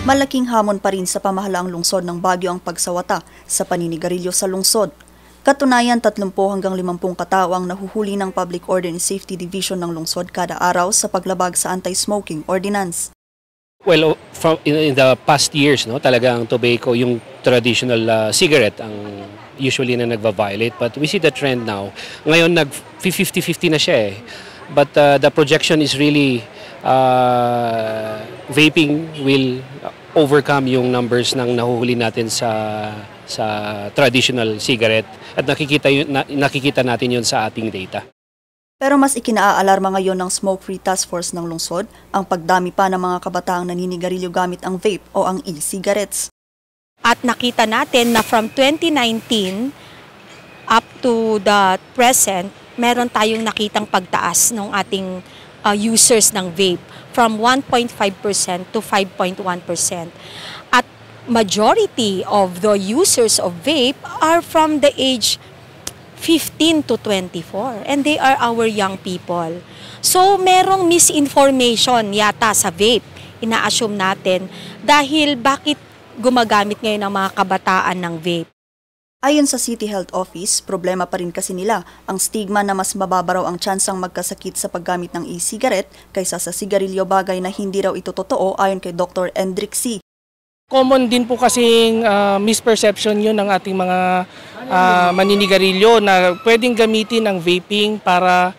Malaking hamon pa rin sa pamahalaang lungsod ng Baguio ang pagsawata sa paninigarilyo sa lungsod. Katunayan, 30 hanggang 50 katao ang nahuhuli ng Public Order and Safety Division ng lungsod kada araw sa paglabag sa anti-smoking ordinance. Well, in the past years, talagang tobacco, yung traditional cigarette ang usually na nagva-violate. But we see the trend now. Ngayon, nag-50-50 na siya eh. But the projection is really vaping will overcome yung numbers ng nahuhuli natin sa traditional cigarette at nakikita natin yun sa ating data. Pero mas ikinaalarma ngayon ng Smoke Free Task Force ng lungsod ang pagdami pa ng mga kabataang naninigarilyo gamit ang vape o ang e-cigarettes. At nakita natin na from 2019 up to the present, meron tayong nakitang pagtaas ng ating users ng vape from 1.5% to 5.1%. At majority of the users of vape are from the age 15 to 24 and they are our young people. So merong misinformation yata sa vape, ina-assume natin dahil bakit gumagamit ngayon ang mga kabataan ng vape. Ayon sa City Health Office, problema pa rin kasi nila ang stigma na mas mababa raw ang tsansang magkasakit sa paggamit ng e-cigarette kaysa sa sigarilyo, bagay na hindi raw ito totoo ayon kay Dr. Endrick C. Common din po kasing misperception yun ng ating mga maninigarilyo na pwedeng gamitin ang vaping para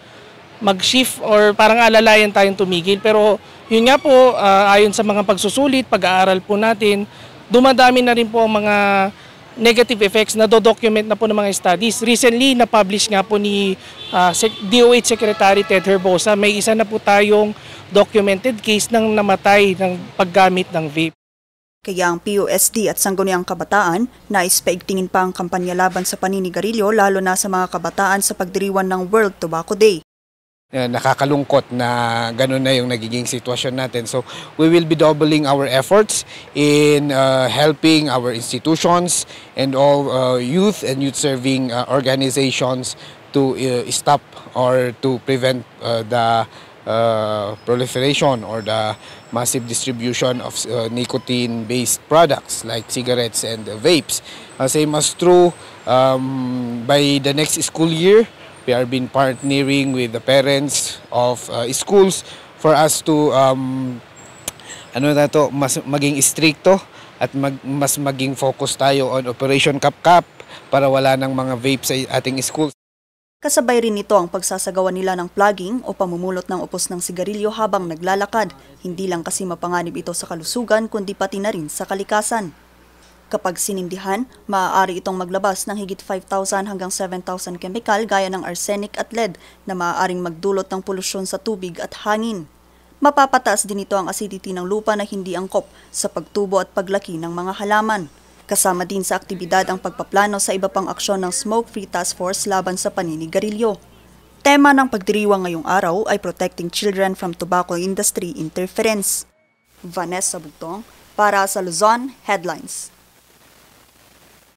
mag-shift or parang alalayan tayong tumigil. Pero yun nga po, ayon sa mga pagsusulit, pag-aaral po natin, dumadami na rin po ang mga negative effects na do-document na po ng mga studies. Recently, na-publish nga po ni DOH Secretary Ted Herbosa, may isa na po tayong documented case ng namatay ng paggamit ng vape. Kaya ang PUSD at Sangguniang Kabataan nais paigtingin pa ang kampanya laban sa paninigarilyo, lalo na sa mga kabataan sa pagdiriwang ng World Tobacco Day. Nakakalungkot na gano'n na yung nagiging sitwasyon natin. So we will be doubling our efforts in helping our institutions and all youth and youth-serving organizations to stop or to prevent the proliferation or the massive distribution of nicotine-based products like cigarettes and vapes. Same as true, by the next school year, we are been partnering with the parents of schools for us to mas maging stricto at mas maging focus tayo on Operation Cap-Cap para wala ng mga vape sa ating schools. Kasabay rin nito ang pagsasagawa nila ng plugging o pamumulot ng upos ng sigarilyo habang naglalakad. Hindi lang kasi mapanganib ito sa kalusugan kundi pati na rin sa kalikasan. Kapag sinindihan, maaari itong maglabas ng higit 5,000 hanggang 7,000 kemikal gaya ng arsenic at lead na maaaring magdulot ng polusyon sa tubig at hangin. Mapapataas din ito ang acidity ng lupa na hindi angkop sa pagtubo at paglaki ng mga halaman. Kasama din sa aktibidad ang pagpaplano sa iba pang aksyon ng Smoke Free Task Force laban sa paninigarilyo. Tema ng pagdiriwang ngayong araw ay Protecting Children from Tobacco Industry Interference. Vanessa Bugtong para sa Luzon Headlines.